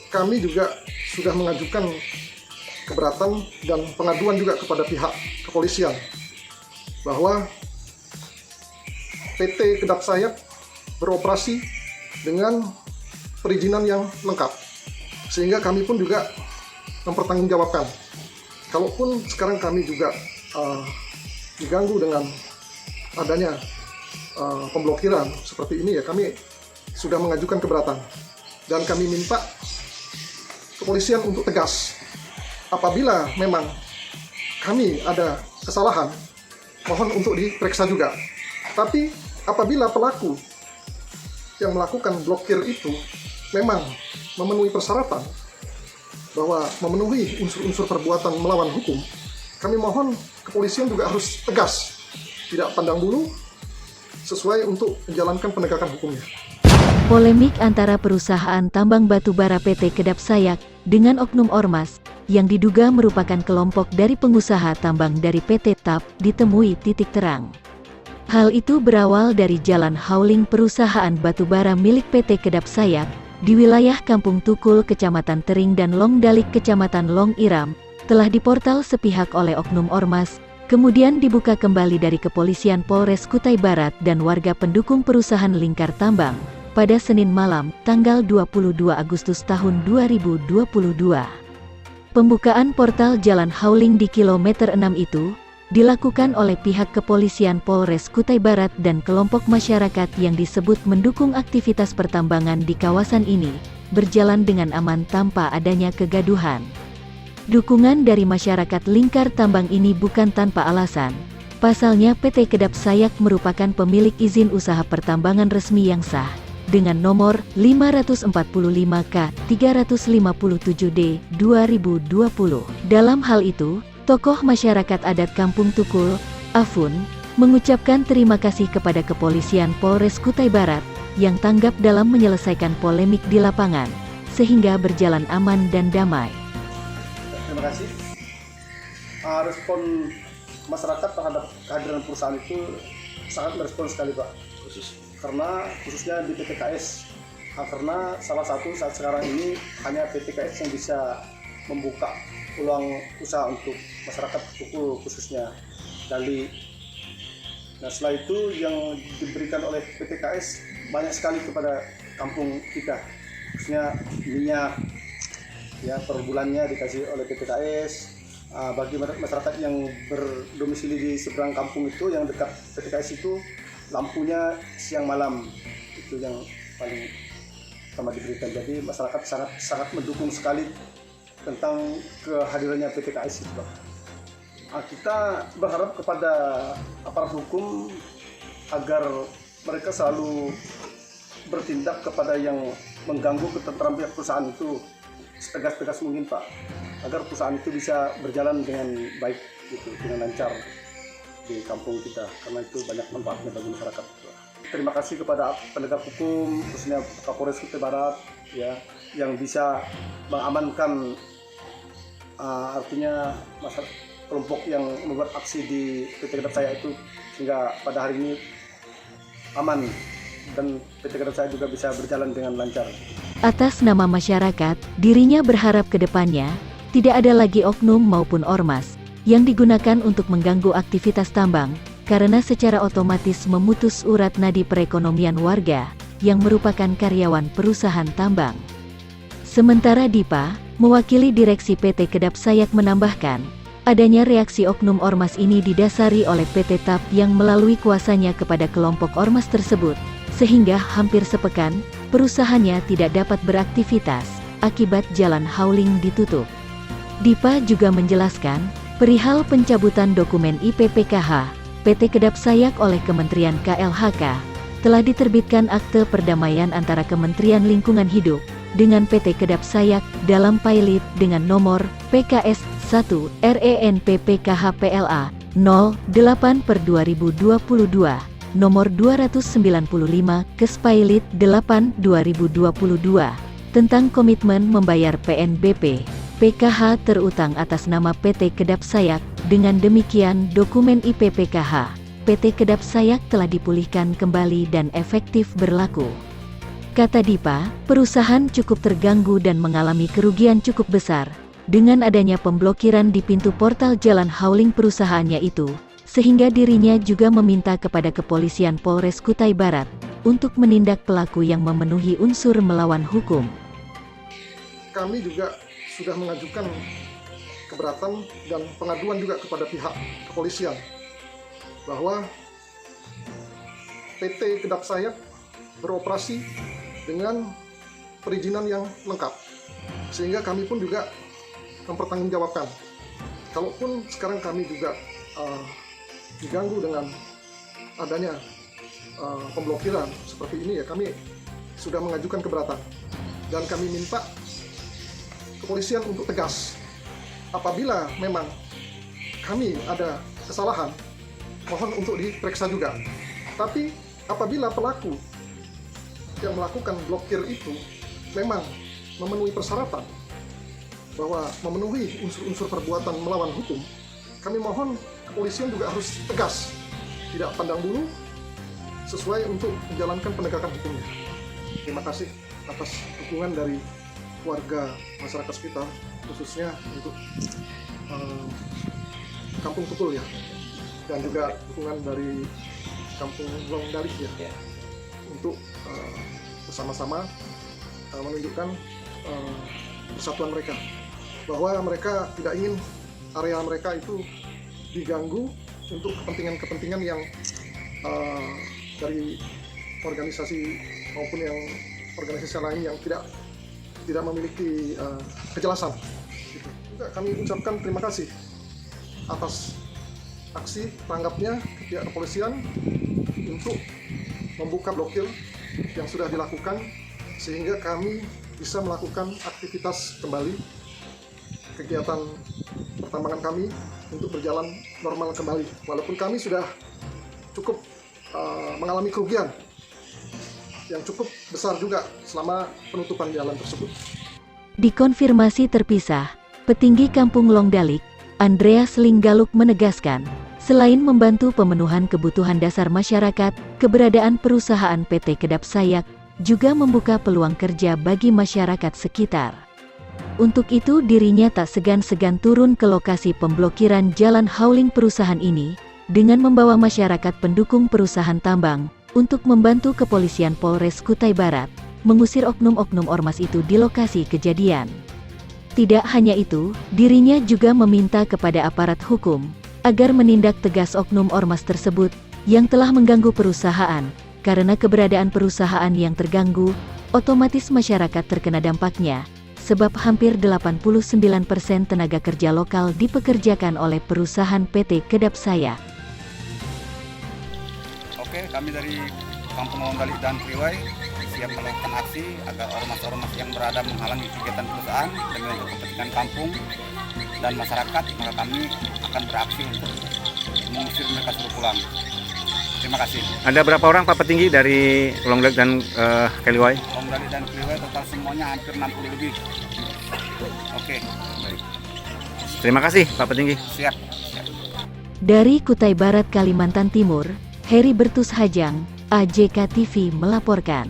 kami juga sudah mengajukan keberatan dan pengaduan juga kepada pihak kepolisian bahwa PT Kedap Sayap beroperasi dengan perizinan yang lengkap, sehingga kami pun juga mempertanggungjawabkan. Kalaupun sekarang kami juga diganggu dengan adanya pemblokiran seperti ini, ya kami sudah mengajukan keberatan dan kami minta kepolisian untuk tegas. Apabila memang kami ada kesalahan, mohon untuk diperiksa juga. Tapi apabila pelaku yang melakukan blokir itu memang memenuhi persyaratan bahwa memenuhi unsur-unsur perbuatan melawan hukum, kami mohon kepolisian juga harus tegas, tidak pandang bulu, sesuai untuk menjalankan penegakan hukumnya. Polemik antara perusahaan tambang batubara PT Kedap Sayap dengan oknum ormas yang diduga merupakan kelompok dari pengusaha tambang dari PT TAP ditemui titik terang. Hal itu berawal dari jalan hauling perusahaan batubara milik PT Kedap Sayap di wilayah Kampung Tukul, Kecamatan Tering dan Long Dalik, Kecamatan Long Iram, telah diportal sepihak oleh oknum ormas, kemudian dibuka kembali dari Kepolisian Polres Kutai Barat dan warga pendukung perusahaan Lingkar Tambang pada Senin malam, tanggal 22 Agustus tahun 2022. Pembukaan portal jalan hauling di kilometer 6 itu dilakukan oleh pihak Kepolisian Polres Kutai Barat dan kelompok masyarakat yang disebut mendukung aktivitas pertambangan di kawasan ini, berjalan dengan aman tanpa adanya kegaduhan. Dukungan dari masyarakat Lingkar Tambang ini bukan tanpa alasan. Pasalnya PT Kedap Sayap merupakan pemilik izin usaha pertambangan resmi yang sah, dengan nomor 545K 357D 2020. Dalam hal itu, tokoh masyarakat adat Kampung Tukul, Afun, mengucapkan terima kasih kepada Kepolisian Polres Kutai Barat yang tanggap dalam menyelesaikan polemik di lapangan, sehingga berjalan aman dan damai. Terima kasih. Respon masyarakat terhadap kehadiran perusahaan itu sangat merespon sekali, Pak. Karena khususnya di PTKS, karena salah satu saat sekarang ini hanya PTKS yang bisa membuka peluang usaha untuk masyarakat Tukul, khususnya Dali. Nah, setelah itu yang diberikan oleh PTKS banyak sekali kepada kampung kita, khususnya minyak, ya per bulannya dikasih oleh PTKS. Bagi masyarakat yang berdomisili di seberang kampung itu, yang dekat PTKS itu, lampunya siang malam itu yang paling pertama diberikan. Jadi masyarakat sangat mendukung sekali tentang kehadirannya PTKS itu, Pak. Kita berharap kepada aparat hukum agar mereka selalu bertindak kepada yang mengganggu ketentraman pihak perusahaan itu setegas-tegas mungkin, Pak, agar perusahaan itu bisa berjalan dengan baik, gitu, dengan lancar di kampung kita, karena itu banyak manfaatnya bagi masyarakat. Terima kasih kepada penegak hukum, khususnya Kapolres Kutai Barat, ya, yang bisa mengamankan artinya kelompok yang membuat aksi di PT Kedap Sayap itu, sehingga pada hari ini aman dan PT Kedap Sayap juga bisa berjalan dengan lancar. Atas nama masyarakat, dirinya berharap ke depannya tidak ada lagi oknum maupun ormas yang digunakan untuk mengganggu aktivitas tambang, karena secara otomatis memutus urat nadi perekonomian warga yang merupakan karyawan perusahaan tambang. Sementara Dipa, mewakili direksi PT Kedap Sayap, menambahkan, adanya reaksi oknum ormas ini didasari oleh PT TAP yang melalui kuasanya kepada kelompok ormas tersebut, sehingga hampir sepekan, perusahaannya tidak dapat beraktivitas, akibat jalan hauling ditutup. Dipa juga menjelaskan, perihal pencabutan dokumen IPPKH, PT Kedap Sayap oleh Kementerian KLHK, telah diterbitkan akte perdamaian antara Kementerian Lingkungan Hidup dengan PT Kedap Sayap dalam pilot dengan nomor PKS 1 RENPPKHPLA 08/2022, nomor 295 Kespailit 8/2022, tentang komitmen membayar PNBP PKH terutang atas nama PT Kedap Sayap. Dengan demikian, dokumen IPPKH PT Kedap Sayap telah dipulihkan kembali dan efektif berlaku. Kata Dipa, perusahaan cukup terganggu dan mengalami kerugian cukup besar dengan adanya pemblokiran di pintu portal jalan hauling perusahaannya itu, sehingga dirinya juga meminta kepada kepolisian Polres Kutai Barat untuk menindak pelaku yang memenuhi unsur melawan hukum. Kami juga sudah mengajukan keberatan dan pengaduan juga kepada pihak kepolisian bahwa PT Kedap Sayap beroperasi dengan perizinan yang lengkap, sehingga kami pun juga mempertanggungjawabkan. Kalaupun sekarang kami juga diganggu dengan adanya pemblokiran seperti ini, ya kami sudah mengajukan keberatan dan kami minta kepolisian untuk tegas. Apabila memang kami ada kesalahan, mohon untuk diperiksa juga. Tapi apabila pelaku yang melakukan blokir itu memang memenuhi persyaratan bahwa memenuhi unsur-unsur perbuatan melawan hukum, kami mohon kepolisian juga harus tegas, tidak pandang bulu, sesuai untuk menjalankan penegakan hukumnya. Terima kasih atas dukungan dari warga masyarakat sekitar, khususnya untuk Kampung Tukul ya, dan juga dukungan dari Kampung Longdalik ya, untuk bersama-sama menunjukkan persatuan mereka, bahwa mereka tidak ingin area mereka itu diganggu untuk kepentingan-kepentingan yang dari organisasi maupun yang organisasi lain yang tidak memiliki kejelasan. Gitu. Juga kami ucapkan terima kasih atas aksi tanggapnya pihak kepolisian untuk membuka blokir yang sudah dilakukan, sehingga kami bisa melakukan aktivitas kembali, kegiatan pertambangan kami untuk berjalan normal kembali, walaupun kami sudah cukup mengalami kerugian yang cukup besar juga selama penutupan jalan tersebut. Dikonfirmasi terpisah, petinggi Kampung Longdalik, Andreas Linggaluk menegaskan, selain membantu pemenuhan kebutuhan dasar masyarakat, keberadaan perusahaan PT Kedap Sayap juga membuka peluang kerja bagi masyarakat sekitar. Untuk itu dirinya tak segan-segan turun ke lokasi pemblokiran jalan hauling perusahaan ini, dengan membawa masyarakat pendukung perusahaan tambang, untuk membantu kepolisian Polres Kutai Barat, mengusir oknum-oknum ormas itu di lokasi kejadian. Tidak hanya itu, dirinya juga meminta kepada aparat hukum, agar menindak tegas oknum ormas tersebut, yang telah mengganggu perusahaan, karena keberadaan perusahaan yang terganggu, otomatis masyarakat terkena dampaknya, sebab hampir 89% tenaga kerja lokal dipekerjakan oleh perusahaan PT Kedap Sayap. Oke, kami dari Kampung Longdalik dan Priwai siap melakukan aksi agar ormas-ormas yang berada menghalangi kegiatan perusahaan dengan kepentingan kampung dan masyarakat, maka kami akan beraksi untuk mengusir mereka suruh pulang. Terima kasih. Ada berapa orang Pak petinggi dari Longdalik dan Keliwai? Longdalik dan Priwai total semuanya hampir 60 lebih. Oke, baik. Terima kasih Pak petinggi. Siap. Dari Kutai Barat, Kalimantan Timur, Heri Bertus Hajang, AJK TV melaporkan.